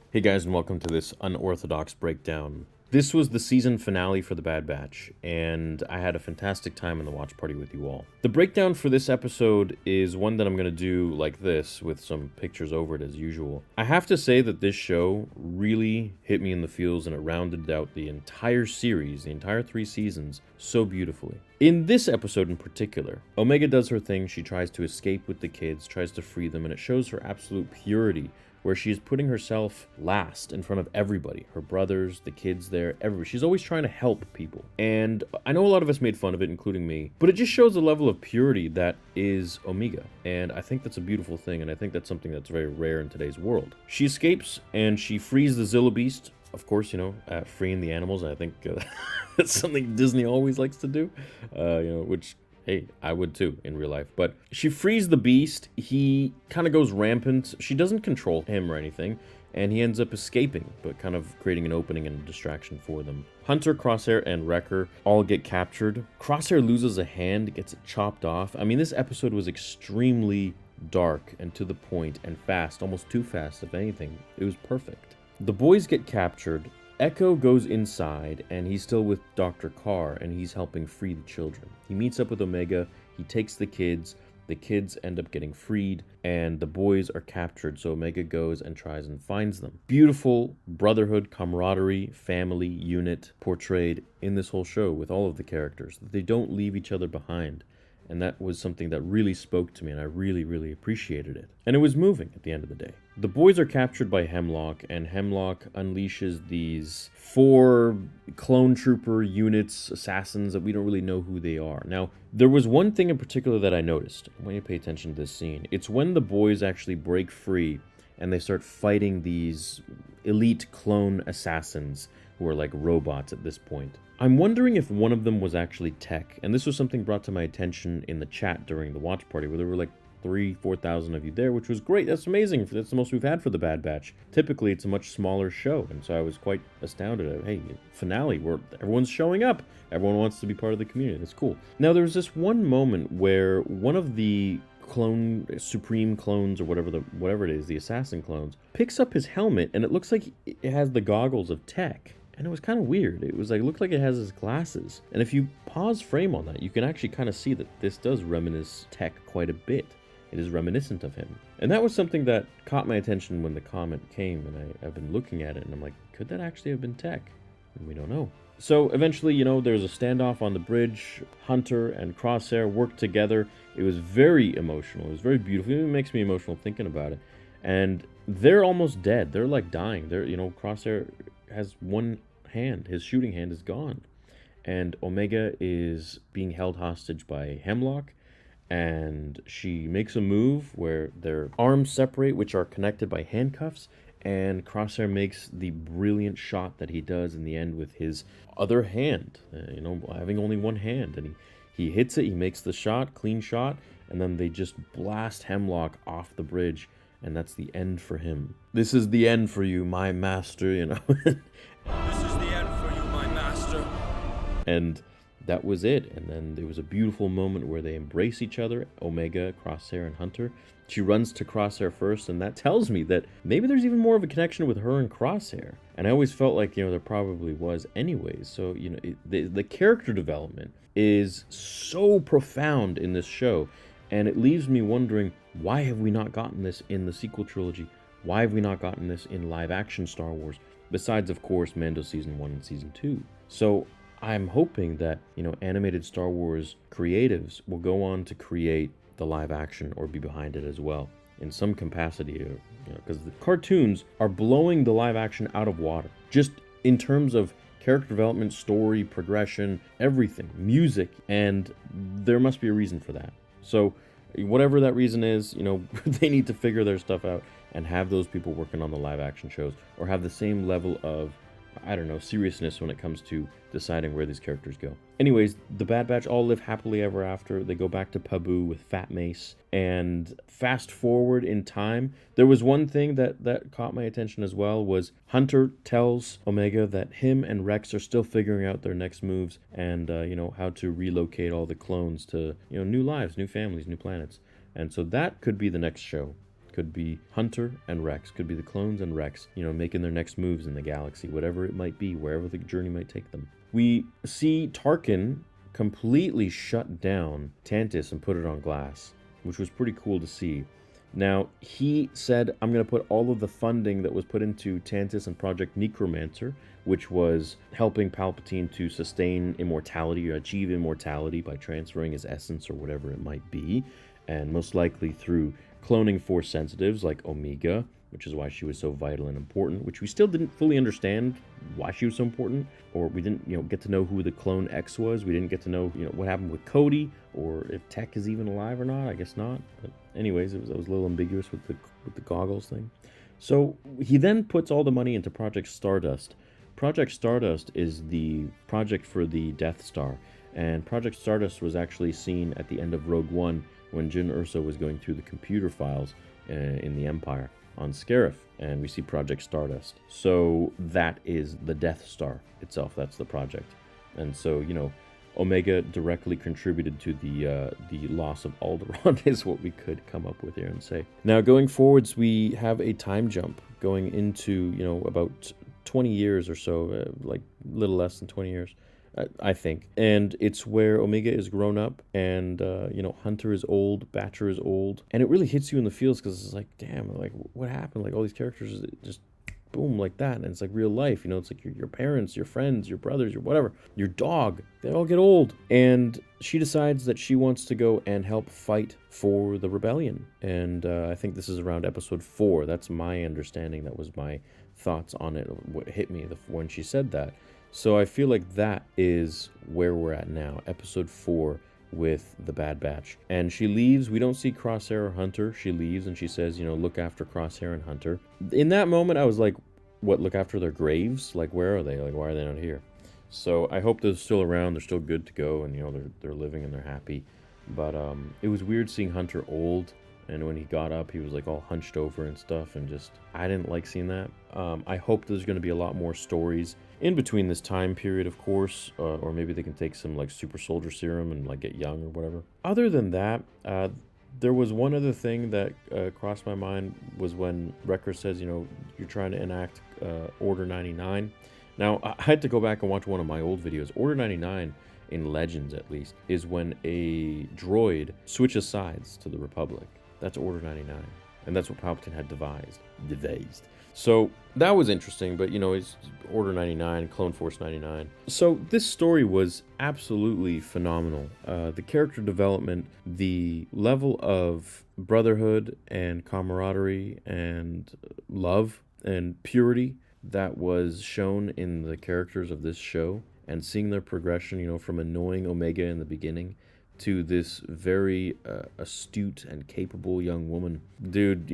Hey guys, and welcome to this unorthodox breakdown. This was the season finale for The Bad Batch, and I had a fantastic time in the watch party with you all. The breakdown for this episode is one that I'm going to do like this, with some pictures over it as usual. I have to say that this show really hit me in the feels, and it rounded out the entire series, the entire 3 seasons, so beautifully. In this episode in particular, Omega does her thing. She tries to escape with the kids, tries to free them, and it shows her absolute purity, where she is putting herself last in front of everybody. Her brothers, the kids there, everybody. She's always trying to help people. And I know a lot of us made fun of it, including me, but it just shows the level of purity that is Omega. And I think that's a beautiful thing, and I think that's something that's very rare in today's world. She escapes, and she frees the Zilla Beast. Of course, freeing the animals. I think that's something Disney always likes to do, which... Hey, I would too in real life. But she frees the beast. He kind of goes rampant. She doesn't control him or anything, and he ends up escaping, but kind of creating an opening and a distraction for them. Hunter, Crosshair, and Wrecker all get captured. Crosshair loses a hand, gets it chopped off. I mean, this episode was extremely dark and to the point and fast, almost too fast, if anything. It was perfect. The boys get captured. Echo goes inside, and he's still with Dr. Carr, and he's helping free the children. He meets up with Omega, he takes the kids end up getting freed, and the boys are captured, so Omega goes and tries and finds them. Beautiful brotherhood, camaraderie, family, unit portrayed in this whole show with all of the characters. They don't leave each other behind. And that was something that really spoke to me, and I really, really appreciated it. And it was moving at the end of the day. The boys are captured by Hemlock, and Hemlock unleashes these 4 clone trooper units, assassins, that we don't really know who they are. Now, there was one thing in particular that I noticed when you pay attention to this scene. It's when the boys actually break free, and they start fighting these elite clone assassins who are like robots at this point. I'm wondering if one of them was actually Tech, and this was something brought to my attention in the chat during the watch party, where there were like 4,000 of you there, which was great. That's amazing. That's the most we've had for the Bad Batch. Typically, it's a much smaller show, and so I was quite astounded at, hey, finale, where everyone's showing up. Everyone wants to be part of the community. That's cool. Now, there was this one moment where one of the supreme clones, or whatever it is, the assassin clones, picks up his helmet, and it looks like it has the goggles of Tech. And it was kind of weird. It looked like it has his glasses. And if you pause frame on that, you can actually kind of see that this does reminisce Tech quite a bit. It is reminiscent of him. And that was something that caught my attention when the comment came, and I've been looking at it, and I'm like, could that actually have been Tech? And we don't know. So eventually, there's a standoff on the bridge. Hunter and Crosshair work together. It was very emotional. It was very beautiful. It makes me emotional thinking about it. And they're almost dead. They're like dying. Crosshair has one hand. His shooting hand is gone. And Omega is being held hostage by Hemlock. And she makes a move where their arms separate, which are connected by handcuffs. And Crosshair makes the brilliant shot that he does in the end with his other hand, having only one hand. And he hits it, he makes the shot, clean shot, and then they just blast Hemlock off the bridge, and that's the end for him. This is the end for you, my master, This is the end for you, my master. And that was it. And then there was a beautiful moment where they embrace each other, Omega, Crosshair, and Hunter. She runs to Crosshair first, and that tells me that maybe there's even more of a connection with her and Crosshair. And I always felt like, there probably was anyways. So, the character development is so profound in this show. And it leaves me wondering, why have we not gotten this in the sequel trilogy? Why have we not gotten this in live-action Star Wars? Besides, of course, Mando Season 1 and Season 2. So I'm hoping that, animated Star Wars creatives will go on to create the live action or be behind it as well in some capacity, because the cartoons are blowing the live action out of water, just in terms of character development, story, progression, everything, music, and there must be a reason for that. So whatever that reason is, they need to figure their stuff out and have those people working on the live action shows, or have the same level of, seriousness when it comes to deciding where these characters go. Anyways, the Bad Batch all live happily ever after. They go back to Pabu with Fat Mace, and fast forward in time, there was one thing that caught my attention as well, was Hunter tells Omega that him and Rex are still figuring out their next moves, and how to relocate all the clones to new lives, new families, new planets. And so that could be the next show. Could be Hunter and Rex. Could be the clones and Rex, you know, making their next moves in the galaxy, whatever it might be, wherever the journey might take them. We see Tarkin completely shut down Tantis and put it on glass, which was pretty cool to see. Now, he said, I'm going to put all of the funding that was put into Tantis and Project Necromancer, which was helping Palpatine to sustain immortality or achieve immortality by transferring his essence or whatever it might be, and most likely through cloning Force sensitives like Omega, which is why she was so vital and important, which we still didn't fully understand why she was so important, or we didn't, get to know who the clone X was. We didn't get to know, what happened with Cody, or if Tech is even alive or not. I guess not. But anyways, it was a little ambiguous with the goggles thing. So he then puts all the money into Project Stardust. Project Stardust is the project for the Death Star, and Project Stardust was actually seen at the end of Rogue One when Jyn Erso was going through the computer files in the Empire on Scarif, and we see Project Stardust. So that is the Death Star itself. That's the project. And so, Omega directly contributed to the loss of Alderaan is what we could come up with here and say. Now, going forwards, we have a time jump going into, about 20 years or so, like a little less than 20 years. I think. And it's where Omega is grown up and, Hunter is old, Batcher is old. And it really hits you in the feels because it's like, damn, like, what happened? Like, all these characters just boom, like that. And it's like real life, it's like your parents, your friends, your brothers, your whatever, your dog, they all get old. And she decides that she wants to go and help fight for the rebellion. And I think this is around episode 4. That's my understanding. That was my thoughts on it, what hit me when she said that. So I feel like that is where we're at now, episode 4 with the Bad Batch. And she leaves. We don't see Crosshair or Hunter. She leaves and she says, look after Crosshair and Hunter. In that moment, I was like, what, look after their graves? Like, where are they? Like, why are they not here? So I hope they're still around. They're still good to go and, they're living and they're happy. But it was weird seeing Hunter old. And when he got up, he was like all hunched over and stuff, and just, I didn't like seeing that. I hope there's going to be a lot more stories in between this time period, of course, or maybe they can take some like super soldier serum and like get young or whatever. Other than that, there was one other thing that crossed my mind was when Wrecker says, you're trying to enact Order 99. Now, I had to go back and watch one of my old videos. Order 99, in Legends at least, is when a droid switches sides to the Republic. That's Order 99. And that's what Palpatine had devised. So that was interesting, but it's Order 99, Clone Force 99. So this story was absolutely phenomenal. The character development, the level of brotherhood and camaraderie and love and purity that was shown in the characters of this show, and seeing their progression, from annoying Omega in the beginning to this very astute and capable young woman. Dude,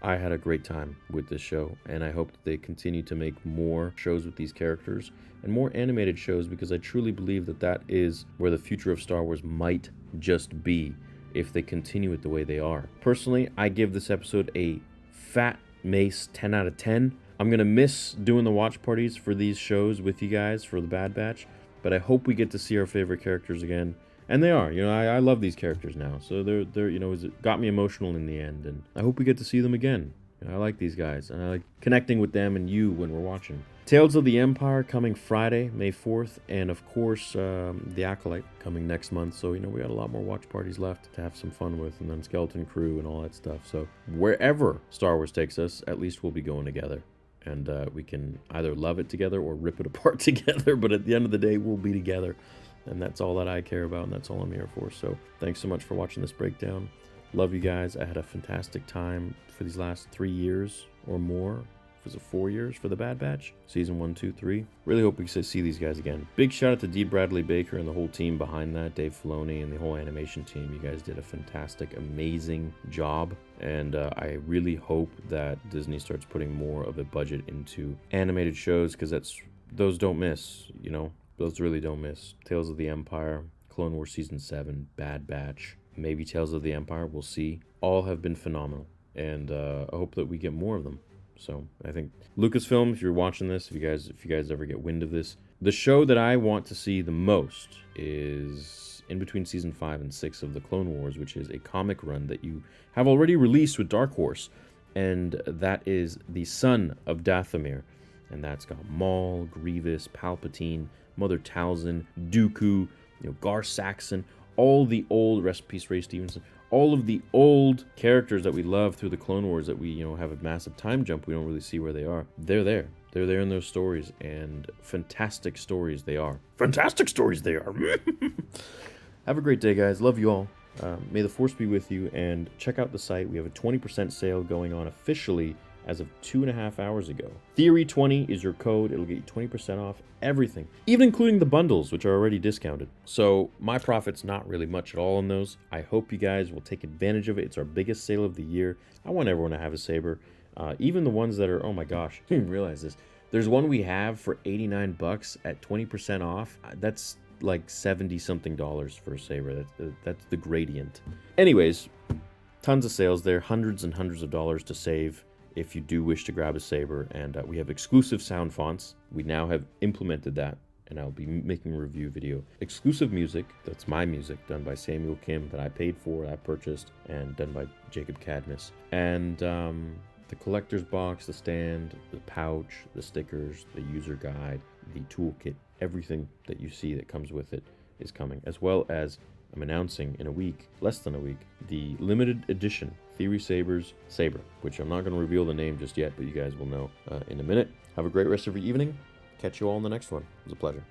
I had a great time with this show, and I hope that they continue to make more shows with these characters and more animated shows, because I truly believe that that is where the future of Star Wars might just be if they continue it the way they are. Personally, I give this episode a fat mace 10 out of 10. I'm going to miss doing the watch parties for these shows with you guys for the Bad Batch, but I hope we get to see our favorite characters again. And they are, I love these characters now. So they're it got me emotional in the end, and I hope we get to see them again. I like these guys, and I like connecting with them and you when we're watching. Tales of the Empire coming Friday, May 4th, and of course, The Acolyte coming next month. So, we got a lot more watch parties left to have some fun with, and then Skeleton Crew and all that stuff. So wherever Star Wars takes us, at least we'll be going together. And we can either love it together or rip it apart together, but at the end of the day, we'll be together. And that's all that I care about, and that's all I'm here for. So thanks so much for watching this breakdown. Love you guys. I had a fantastic time for these last 3 years or more. Was it 4 years for the Bad Batch? Season 1, 2, 3. Really hope we see these guys again. Big shout out to D. Bradley Baker and the whole team behind that. Dave Filoni and the whole animation team. You guys did a fantastic, amazing job. And I really hope that Disney starts putting more of a budget into animated shows, because those don't miss, Those really don't miss. Tales of the Empire, Clone Wars Season 7, Bad Batch, maybe Tales of the Empire, we'll see. All have been phenomenal, and I hope that we get more of them. So I think Lucasfilm, if you're watching this, if you guys ever get wind of this, the show that I want to see the most is in between season 5 and 6 of the Clone Wars, which is a comic run that you have already released with Dark Horse, and that is the son of Dathomir, and that's got Maul, Grievous, Palpatine, Mother Talzin, Dooku, Gar Saxon, all the old, rest in peace Ray Stevenson, all of the old characters that we love through the Clone Wars that we, have a massive time jump. We don't really see where they are. They're there. They're there in those stories, and fantastic stories they are. Fantastic stories they are. Have a great day, guys. Love you all. May the Force be with you, and check out the site. We have a 20% sale going on officially as of 2.5 hours ago. Theory20 is your code. It'll get you 20% off everything, even including the bundles, which are already discounted. So my profit's not really much at all on those. I hope you guys will take advantage of it. It's our biggest sale of the year. I want everyone to have a saber. Even the ones that are, oh my gosh, I didn't realize this. There's one we have for 89 bucks at 20% off. That's like 70 something dollars for a saber. That's the gradient. Anyways, tons of sales there, hundreds and hundreds of dollars to save if you do wish to grab a saber. And we have exclusive sound fonts. We now have implemented that, and I'll be making a review video. Exclusive music, that's my music, done by Samuel Kim, that I paid for, I purchased, and done by Jacob Cadmus. And the collector's box, the stand, the pouch, the stickers, the user guide, the toolkit, everything that you see that comes with it is coming, as well as I'm announcing in a week, less than a week, the limited edition Theory Sabers Saber, which I'm not going to reveal the name just yet, but you guys will know in a minute. Have a great rest of your evening. Catch you all in the next one. It was a pleasure.